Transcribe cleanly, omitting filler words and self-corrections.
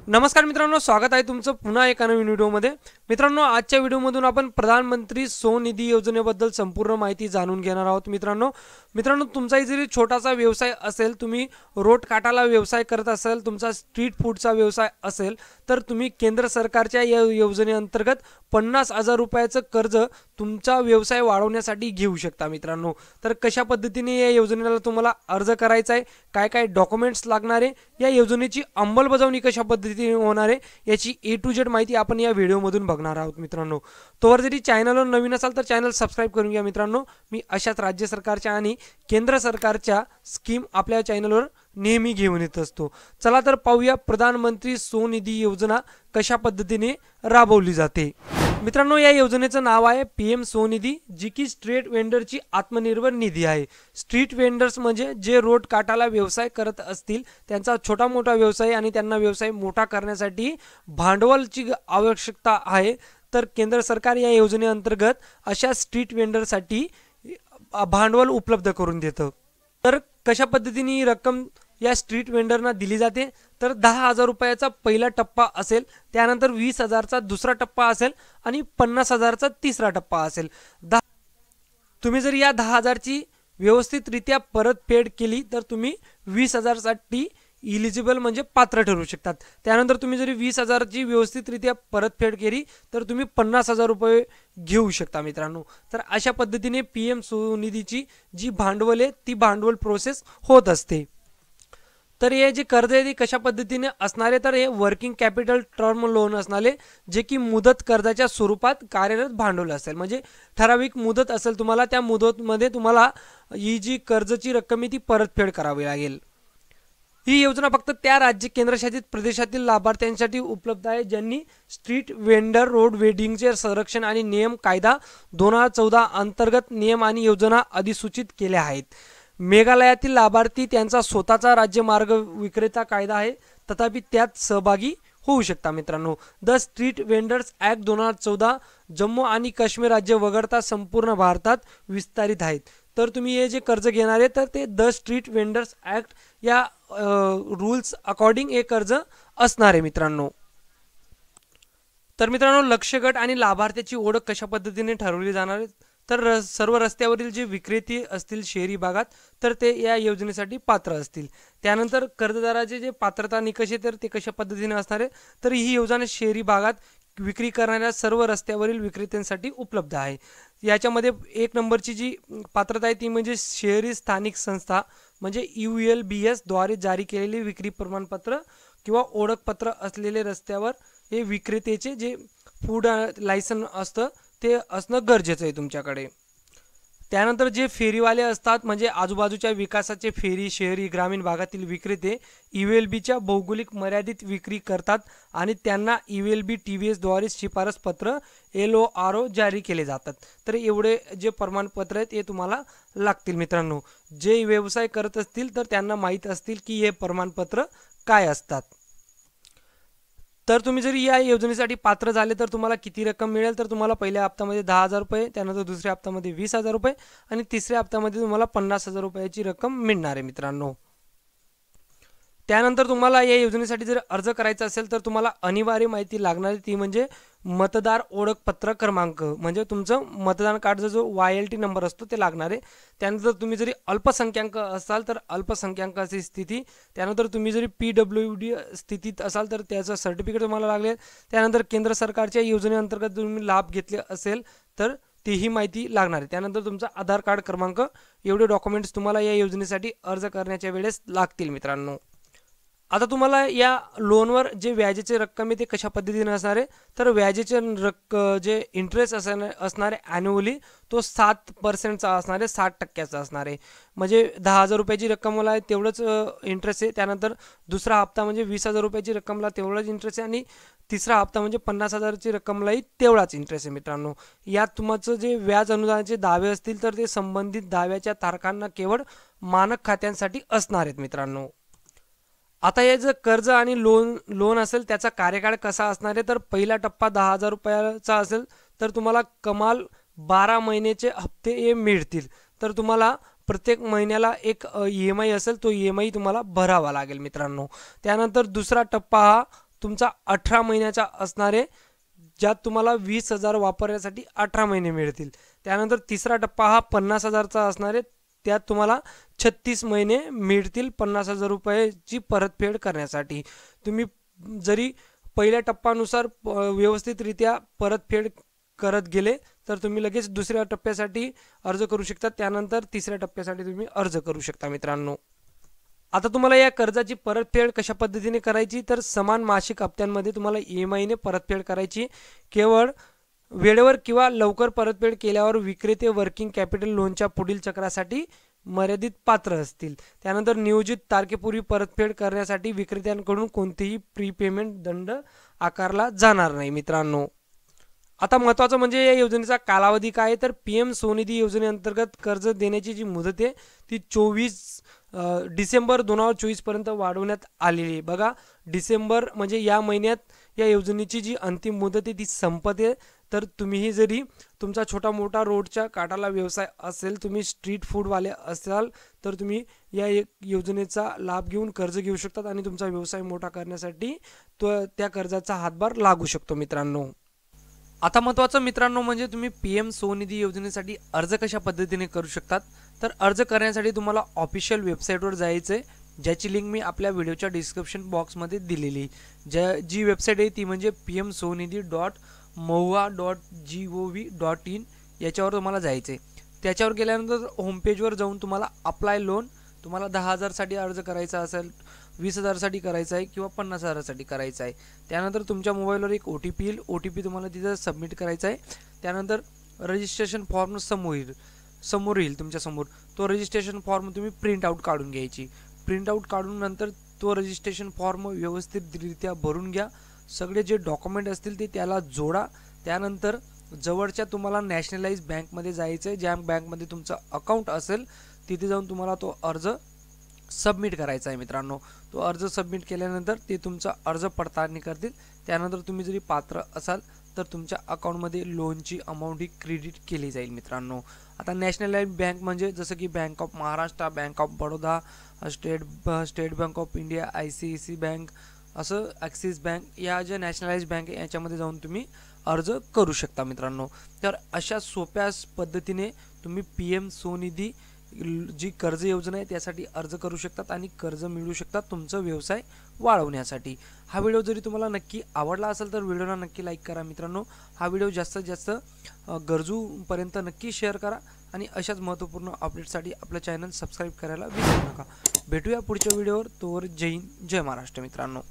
नमस्कार मित्रांनो, स्वागत आहे तुमचं पुन्हा एका नवीन व्हिडिओमध्ये। मित्रांनो, आजच्या व्हिडिओमधून आपण प्रधानमंत्री स्वनिधी योजनेबद्दल संपूर्ण माहिती जाणून घेणार आहोत। मित्रांनो तुमचा जरी छोटासा व्यवसाय असेल, तुम्ही रोड काटाला व्यवसाय करत असाल, तुमचा स्ट्रीट फूडचा व्यवसाय असेल, तर तुम्ही केंद्र सरकारच्या या योजनेअंतर्गत 50,000 रुपयाचं कर्ज तुमचा व्यवसाय वाढवण्यासाठी घेऊ शकता। मित्रांनो, तर कशा पद्धतीने या योजनेला तुम्हाला अर्ज करायचा आहे, काय काय डॉक्युमेंट्स लागणार आहे, या योजनेची अंमलबजावणी कशा पद्धतीने होणार आहे, याची ए टू झेड माहिती आपण या व्हिडिओमधून बघणार आहोत। मित्रांनो, तोवर जरी चॅनलवर नवीन असाल तर चॅनल सबस्क्राइब करून घ्या। मित्रांनो, मी अशाच राज्य सरकारच्या आणि केंद्र सरकारच्या स्कीम आपल्या चॅनलवर नेहमी घेऊन येत असतो। चला तर पाहूया प्रधानमंत्री स्वनिधी योजना कशा पद्धतीने राबवली जाते। मित्रांनो, या योजनेचं नाव आहे पीएम स्वनिधी, जी की स्ट्रीट वेंडरची आत्मनिर्भर निधी आहे। स्ट्रीट वेंडर्स म्हणजे जे रोड काटाला व्यवसाय करत असतील, त्यांचा छोटा मोठा व्यवसाय आणि त्यांना व्यवसाय मोठा करण्यासाठी भांडवलची आवश्यकता आहे। तर केंद्र सरकार या योजनेअंतर्गत अशा स्ट्रीट वेंडरसाठी भांडवल उपलब्ध करून देतं। तर कशा पद्धतीने ही रक्कम या स्ट्रीट वेंडरना दिली जाते, तर 10,000 रुपयाचा पहिला टप्पा असेल, त्यानंतर 20,000चा दुसरा टप्पा असेल आणि 50,000चा तिसरा टप्पा असेल। तुम्ही जर या 10,000ची व्यवस्थितरित्या परतफेड केली तर तुम्ही 20,000 साठी इलिजिबल म्हणजे पात्र ठरू शकतात। त्यानंतर तुम्ही जर 20,000ची व्यवस्थितरित्या परतफेड केली तर तुम्ही 50,000 रुपये घेऊ शकता। मित्रांनो, तर अशा पद्धतीने पीएम स्वनिधीची जी भांडवल आहे ती भांडवल प्रोसेस होत असते। तर हे जे कर्ज आहे ते कशा पद्धतीने असणार आहे, तर हे वर्किंग कॅपिटल टर्म लोन असणार आहे, जे की मुदत कर्जाच्या स्वरूपात कार्यरत भांडवल असेल। म्हणजे ठराविक मुदत असेल, तुम्हाला त्या मुदतमध्ये तुम्हाला ही जी कर्जाची रक्कम आहे ती परतफेड करावी लागेल। ही योजना फक्त त्या राज्य केंद्रशासित प्रदेशातील लाभार्थ्यांसाठी उपलब्ध आहे ज्यांनी स्ट्रीट वेंडर रोड वेडिंगचे संरक्षण आणि नियम कायदा 2014 अंतर्गत नियम आणि योजना अधिसूचित केल्या आहेत। मेघालयातील लाभार्थी त्यांचा स्वतःचा राज्य मार्ग विक्रेता कायदा आहे, तथापि त्यात सहभागी होऊ शकता। मित्रांनो, the street vendors act 2014 Jammu आणि काश्मीर राज्य वगळता संपूर्ण भारतात विस्तारित आहेत। तर तुम्ही हे जे कर्ज घेणार आहे तर ते द स्ट्रीट वेंडर्स ॲक्ट या रूल्स अकॉर्डिंग हे कर्ज असणार आहे। मित्रांनो, लक्ष्य गट आणि लाभार्थ्याची ओळख कशा पद्धतीने ठरवली जाणार आहे, तर सर्व रस्त्यावरील जे विक्रेते असतील शहरी भागात तर ते या योजनेसाठी पात्र असतील। त्यानंतर कर्जदाराचे जे पात्रता निकष आहे तर ते कशा पद्धतीने असणार आहे, तर ही योजना शहरी भागात विक्री करणाऱ्या सर्व रस्त्यावरील विक्रेत्यांसाठी उपलब्ध आहे। याच्यामध्ये एक नंबरची जी पात्रता आहे ती म्हणजे शहरी स्थानिक संस्था म्हणजे ULBS द्वारे जारी केलेले विक्री प्रमाणपत्र किंवा ओळखपत्र असलेले रस्त्यावर हे विक्रेतेचे जे फूड लायसन असतं ते असणं गरजेचं आहे तुमच्याकडे। त्यानंतर जे फेरीवाले असतात म्हणजे आजूबाजूच्या विकासाचे फेरी शहरी ग्रामीण भागातील विक्रेते ULBच्या भौगोलिक मर्यादित विक्री करतात आणि त्यांना ULB TVS द्वारे शिफारस पत्र LORO जारी केले जातात। तर एवढे जे प्रमाणपत्र आहेत ते तुम्हाला लागतील। मित्रांनो, जे व्यवसाय करत असतील तर त्यांना माहीत असतील की हे प्रमाणपत्र काय असतात। तर तुम्ही जर या योजनेसाठी पात्र झाले तर तुम्हाला किती रक्कम मिळेल, तर तुम्हाला पहिल्या हप्त्यामध्ये 10,000 रुपये, त्यानंतर दुसऱ्या हप्त्यामध्ये 20,000 रुपये आणि तिसऱ्या हप्त्यामध्ये तुम्हाला 50,000 रुपयाची रक्कम मिळणार आहे। मित्रांनो, त्यानंतर तुम्हाला या योजनेसाठी जर अर्ज करायचा असेल तर तुम्हाला अनिवार्य माहिती लागणार ती म्हणजे मतदार ओळखपत्र क्रमांक, म्हणजे तुमचं मतदान कार्डचा जो YLT नंबर असतो ते लागणार आहे। त्यानंतर तुम्ही जरी अल्पसंख्याक असाल तर अल्पसंख्याकाची स्थिती, त्यानंतर तुम्ही जरी PWD स्थितीत असाल तर त्याचं सर्टिफिकेट तुम्हाला लागेल। त्यानंतर केंद्र सरकारच्या योजनेअंतर्गत तुम्ही लाभ घेतले असेल तर तीही माहिती लागणार आहे। त्यानंतर तुमचा आधार कार्ड क्रमांक, एवढे डॉक्युमेंट्स तुम्हाला या योजनेसाठी अर्ज करण्याच्या वेळेस लागतील। मित्रांनो, आता तुम्हाला या लोनवर जे व्याजाची रक्कम आहे ते कशा पद्धतीने असणार आहे, तर व्याजाचे जे इंटरेस्ट असणार आहे ॲन्युअली तो 7% असणार आहे, 60% असणार आहे। म्हणजे 10,000 रुपयाची रक्कमला तेवढंच इंटरेस्ट आहे। त्यानंतर दुसरा हप्ता म्हणजे 20,000 रुपयाची रक्कमला तेवढाच इंटरेस्ट आहे आणि तिसरा हप्ता म्हणजे 50,000ची रक्कमलाही तेवढाच इंटरेस्ट आहे। मित्रांनो, यात तुमचं जे व्याज अनुदानाचे दावे असतील तर ते संबंधित दाव्याच्या तारखांना केवळ मानक खात्यांसाठी असणार आहेत। मित्रांनो, आता हे जे कर्ज आणि लोन असेल त्याचा कार्यकाळ कसा असणार आहे, तर पहिला टप्पा 10,000 रुपयाचा असेल तर तुम्हाला कमाल 12 महिन्याचे हप्ते हे मिळतील। तर तुम्हाला प्रत्येक महिन्याला एक EMI असेल तो EMI तुम्हाला भरावा लागेल। मित्रांनो, त्यानंतर दुसरा टप्पा हा तुमचा 18 महिन्याचा असणार आहे, ज्यात तुम्हाला 20,000 वापरण्यासाठी 18 महिने मिळतील. त्यानंतर तिसरा टप्पा हा 50,000चा असणार आहे, त्यात तुम्हाला 36 महिने मिळतील 50,000 रुपयाची परतफेड करण्यासाठी. तुम्ही जरी पहिल्या टप्प्यानुसार व्यवस्थितरित्या परतफेड करत गेले तर तुम्ही लगेच दुसऱ्या टप्प्यासाठी अर्ज करू शकता, त्यानंतर तिसऱ्या टप्प्यासाठी तुम्ही अर्ज करू शकता मित्रांनो. आता तुम्हाला या कर्जाची परतफेड कशा पद्धतीने करायची, तर समान मासिक हप्त्यांमध्ये तुम्हाला EMI परतफेड करायची. केवळ वेळेवर किंवा लवकर परतफेड केल्यावर विक्रेते वर्किंग कॅपिटल लोनच्या पुढील चक्रासाठी मर्यादित पात्र असतील. त्यानंतर नियोजित तारखेपूर्वी परतफेड करण्यासाठी विक्रेत्यांकडून कोणतेही प्रीपेमेंट दंड आकारला जाणार नाही मित्रांनो. आता महत्त्वाचं म्हणजे या योजनेचा कालावधी काय आहे, तर PM स्वनिधी योजनेअंतर्गत कर्ज देण्याची जी मुदत आहे ती 24 डिसेंबर 2024 पर्यंत वाढवण्यात आलेली आहे. बघा, डिसेंबर म्हणजे या महिन्यात या योजनेची जी अंतिम मुदत आहे ती संपते. तर तुम्हीही जरी तुमचा छोटा मोठा रोडच्या काठाला व्यवसाय असेल, तुम्ही स्ट्रीट फूडवाले असाल, तर तुम्ही या योजनेचा लाभ घेऊन कर्ज घेऊ शकतात आणि तुमचा व्यवसाय मोठा करण्यासाठी त्या कर्जाचा हातभार लागू शकतो मित्रांनो. आता महत्त्वाचं मित्रांनो म्हणजे तुम्ही PM स्वनिधी योजनेसाठी अर्ज कशा पद्धतीने करू शकतात, तर अर्ज करण्यासाठी तुम्हाला ऑफिशियल वेबसाईटवर जायचं आहे, ज्याची लिंक मी आपल्या व्हिडिओच्या डिस्क्रिप्शन बॉक्समध्ये दिलेली. जी वेबसाईट आहे ती म्हणजे pmsonidhi.mahua.gov.in याच्यावर तुम्हाला जायचं आहे. त्याच्यावर गेल्यानंतर होमपेजवर जाऊन तुम्हाला अप्लाय लोन, तुम्हाला 10,000साठी अर्ज करायचा असेल, 20,000साठी करायचा आहे किंवा 50,000साठी करायचा आहे. त्यानंतर तुमच्या मोबाईलवर एक OTP येईल, OTP तुम्हाला तिथं सबमिट करायचा आहे. त्यानंतर रजिस्ट्रेशन फॉर्म समोर येईल तुमच्यासमोर, तो रजिस्ट्रेशन फॉर्म तुम्ही प्रिंट आऊट काढून घ्यायची. प्रिंट आऊट काढून नंतर तो रजिस्ट्रेशन फॉर्म व्यवस्थितरित्या भरून घ्या. सगळे जे डॉक्युमेंट असतील ते त्याला जोडा. त्यानंतर जवळच्या तुम्हाला नॅशनलाइज बँकमध्ये जायचं आहे, ज्या बँकमध्ये तुमचं अकाउंट असेल तिथे जाऊन तुम्हाला तो अर्ज सबमिट करायचा आहे मित्रांनो. तो अर्ज सबमिट केल्यानंतर ते तुमचा अर्ज पडताळणी करतील. त्यानंतर तुम्ही जरी पात्र असाल तर तुमच्या अकाउंटमध्ये लोनची अमाऊंट ही क्रेडिट केली जाईल मित्रांनो. आता नॅशनलाइज बँक म्हणजे जसं की bank of Maharashtra, bank of Baroda, state bank of India, ICICI bank, असं ॲक्सिस बँक, या ज्या नॅशनलाइज बँक आहे याच्यामध्ये जाऊन तुम्ही अर्ज करू शकता मित्रांनो. तर अशा सोप्या पद्धतीने तुम्ही PM स्वनिधी जी कर्ज योजना आहे त्यासाठी अर्ज करू शकतात आणि कर्ज मिळवू शकतात तुमचा व्यवसाय वाढवण्यासाठी. हा व्हिडिओ जरी तुम्हाला नक्की आवडला असेल तर व्हिडिओला नक्की लाईक करा मित्रांनो. हा व्हिडिओ जास्तीत जास्त गरजूपर्यंत नक्की शेअर करा आणि अशाच महत्त्वपूर्ण अपडेटसाठी आपलं चॅनल सबस्क्राईब करायला विसरू नका. भेटूया पुढच्या व्हिडिओवर. तोवर जय हिंद, जय महाराष्ट्र मित्रांनो.